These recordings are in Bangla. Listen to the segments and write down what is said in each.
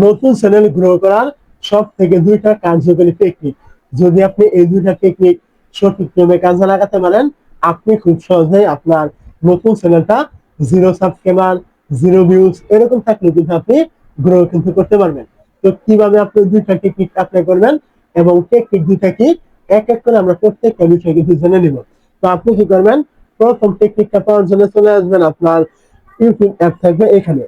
নতুন চ্যানেল গ্রো করার সব থেকে দুইটা কার্যকরী টেকনিক। যদি আপনি এই দুইটা টেকনিক সঠিকভাবে কাজে লাগাতে পারেন, আপনি খুব সহজেই আপনার নতুন চ্যানেলটা জিরো সাবস্ক্রাইবার, জিরো ভিউজ এরকম থাকলে কিন্তু আপনি গ্রো কিন্তু করতে পারবেন। তো কিভাবে আপনি দুইটা টেকনিক অ্যাপ্লাই করবেন এবং টেকনিক দুইটা কি, এক এক করে আমরা প্রত্যেকটা বিষয় কিন্তু জেনে নিব। তো আপনি কি করবেন, প্রথম টেকনিকটা পাওয়ার জন্য চলে আসবেন আপনার ইউটিউব অ্যাপ থাকবে এখানে।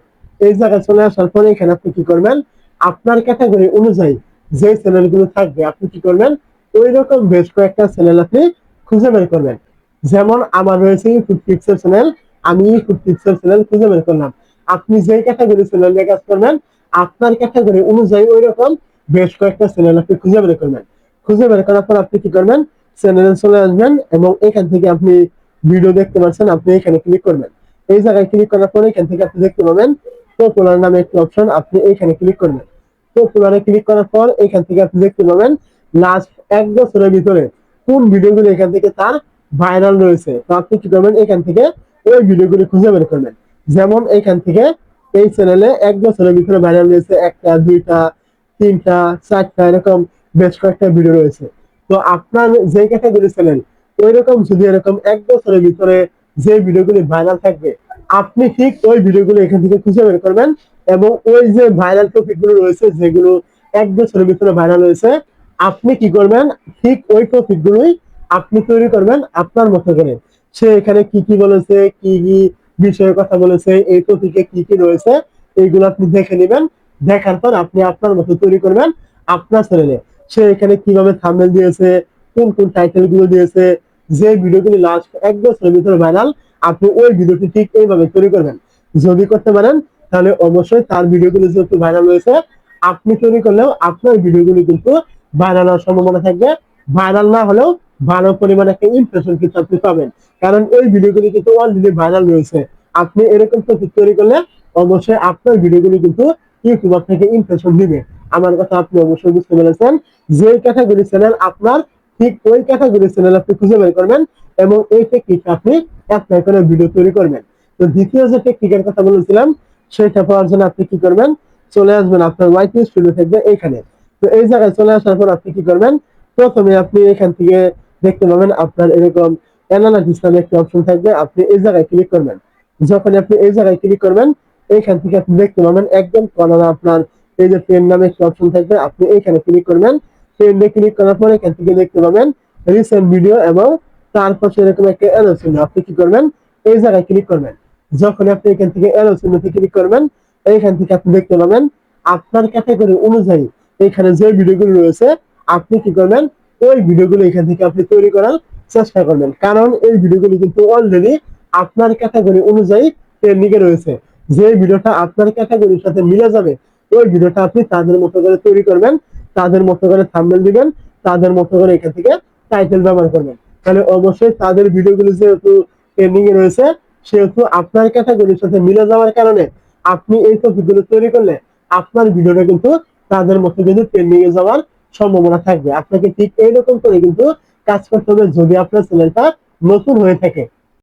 এই জায়গায় চলে আসার পরে এখানে আপনি কি করবেন, আপনার ক্যাটাগরি অনুযায়ী যে চ্যানেলগুলো থাকবে আপনি কি করবেন, ওই রকম বেশ কয়েকটা চ্যানেল আপনি খুঁজে বের করবেন। যেমন আমার রয়েছে ইউটিউব পিক্সেল চ্যানেল, আমি ইউটিউব পিক্সেল চ্যানেল খুঁজে বের করলাম। আপনি যে ক্যাটাগরি চ্যানেল নিয়ে কাজ করবেন, আপনার ক্যাটাগরি অনুযায়ী ওই রকম বেশ কয়েকটা চ্যানেল আপনি খুঁজে বের করবেন। খুঁজে বের করার পর আপনি কি করবেন, চ্যানেলে চলে আসবেন এবং এখান থেকে আপনি ভিডিও দেখতে পাচ্ছেন, আপনি এখানে ক্লিক করবেন। এই জায়গায় ক্লিক করার পরে এখান থেকে আপনি দেখতে পাবেন পপুলার নামে একটি অপশন, আপনি এখানে ক্লিক করবেন। পপুলারে ক্লিক করার পর এখান থেকে আপনি দেখতে পাবেন লাস্ট 1 বছরের ভিতরে কোন ভিডিওগুলো এখান থেকে তার ভাইরাল রয়েছে। তো আপনি কি করবেন, এখান থেকে ওই ভিডিওগুলো খুঁজে বের করবেন। যেমন এখান থেকে এই চ্যানেলে 1 বছরের ভিতরে ভাইরাল রয়েছে একটা, দুইটা, তিনটা, চারটা এরকম বেশ কয়েকটা ভিডিও রয়েছে। তো আপনার যে ক্যাটাগরি চ্যানেল, ওই রকম যদি এরকম 1 বছরের ভিতরে যে ভিডিওগুলি ভাইরাল থাকবে, আপনি ঠিক ওই ভিডিওগুলো এখান থেকে খুঁজে বের করবেন এবং ওই যে ভাইরাল টপিক গুলো রয়েছে যেগুলো 1 বছরের ভিতরে ভাইরাল হয়েছে, আপনি কি করবেন, ঠিক ওই টপিক গুলোই আপনি তৈরি করবেন আপনার মতো করে। সে এখানে কি কি বলেছে, কি কি বিষয়ে কথা বলেছে, এই টপিকে কি কি রয়েছে, এইগুলো আপনি দেখে নেবেন। দেখার পর আপনি আপনার মতো তৈরি করবেন আপনার চ্যানেলে। সে এখানে কিভাবে থাম্বনেল দিয়েছে, কোন কোন টাইটেল গুলো দিয়েছে, যে ভিডিওগুলি লাস্ট 1 বছরের ভিতরে ভাইরাল, আপনি ওই ভিডিওটি ঠিক এইভাবে তৈরি করবেন। যদি করতে পারেন তাহলে অবশ্যই তার ভিডিওগুলো যেহেতু ভাইরাল হয়েছে, আপনি তৈরি করলেও আপনার ভিডিওগুলি কিন্তু ভাইরাল হওয়ার সম্ভাবনা থাকবে। ভাইরাল না হলেও ভালো পরিমাণে একটা ইমপ্রেশন কিন্তু আপনি পাবেন, কারণ ওই ভিডিওগুলি কিন্তু অলরেডি ভাইরাল রয়েছে। আপনি এরকম টপিক তৈরি করলে অবশ্যই আপনার ভিডিওগুলি কিন্তু ইউটিউব থেকে ইমপ্রেশন দিবে। আমার কথা আপনি অবশ্যই বুঝতে পেরেছেন। যে ক্যাটাগরি চ্যানেল আপনার, ঠিক ওই ক্যাটাগরি চ্যানেল আপনি খুঁজে বের করবেন এবং এই টেকনিক আপনি অ্যাপ্লাই করে ভিডিও তৈরি করবেন। তো দ্বিতীয় যে টেকনিকের কথা বলেছিলাম, সেটা পাওয়ার জন্য আপনি কি করবেন, চলে আসবেন আপনার ওয়াইটি স্টুডিও থাকবে এখানে। তো এই জায়গায় চলে আসার পর আপনি কি করবেন, প্রথমে আপনি এখান থেকে দেখতে পাবেন আপনার এরকম অ্যানালাইসিস নামে একটা অপশন থাকবে, আপনি এই জায়গায় ক্লিক করবেন। যখন আপনি এই জায়গায় ক্লিক করবেন, এখান থেকে আপনি দেখতে পাবেন একদম কর্নারে আপনার এই যে পেন নামে একটা অপশন থাকবে, আপনি এখানে ক্লিক করবেন। পেনে ক্লিক করার পর এখান থেকে দেখতে পাবেন রিসেন্ট ভিডিও এবং তার পাশে এরকম একটা অ্যারো চিহ্ন, আপনি কি করবেন, এই জায়গায় ক্লিক করবেন। যখন আপনি এখান থেকে অ্যারো চিহ্নতে ক্লিক করবেন, এইখান থেকে আপনি দেখতে পাবেন আপনার ক্যাটাগরি অনুযায়ী এখানে যে ভিডিওগুলো রয়েছে, আপনি কি করবেন, ওই ভিডিওগুলো এখান থেকে আপনি তৈরি করার চেষ্টা করবেন। কারণ এই ভিডিওগুলো কিন্তু অলরেডি আপনার ক্যাটাগরি অনুযায়ী ট্রেন্ডিং-এ রয়েছে। যে ভিডিওটা আপনার ক্যাটাগরির সাথে মিলে যাবে, ওই ভিডিওটা আপনি তাদের মতো করে তৈরি করবেন, তাদের মতো করে থাম্বনেল দিবেন, তাদের মতো করে এখান থেকে টাইটেল ব্যবহার করবেন। তাহলে অবশ্যই তাদের ভিডিওগুলো যেহেতু ট্রেন্ডিং-এ রয়েছে, সেহেতু আপনার ক্যাটাগরির সাথে মিলে যাওয়ার কারণে আপনি এই টপিকগুলো তৈরি করলে আপনার ভিডিওটা কিন্তু তাদের মতো কিন্তু ট্রেন্ডিং-এ যাওয়ার সম্ভাবনা থাকবে। আপনাকে ঠিক এইরকম করে কিন্তু কাজ করতে হবে যদি আপনার চ্যানেলটা নতুন হয়ে থাকে।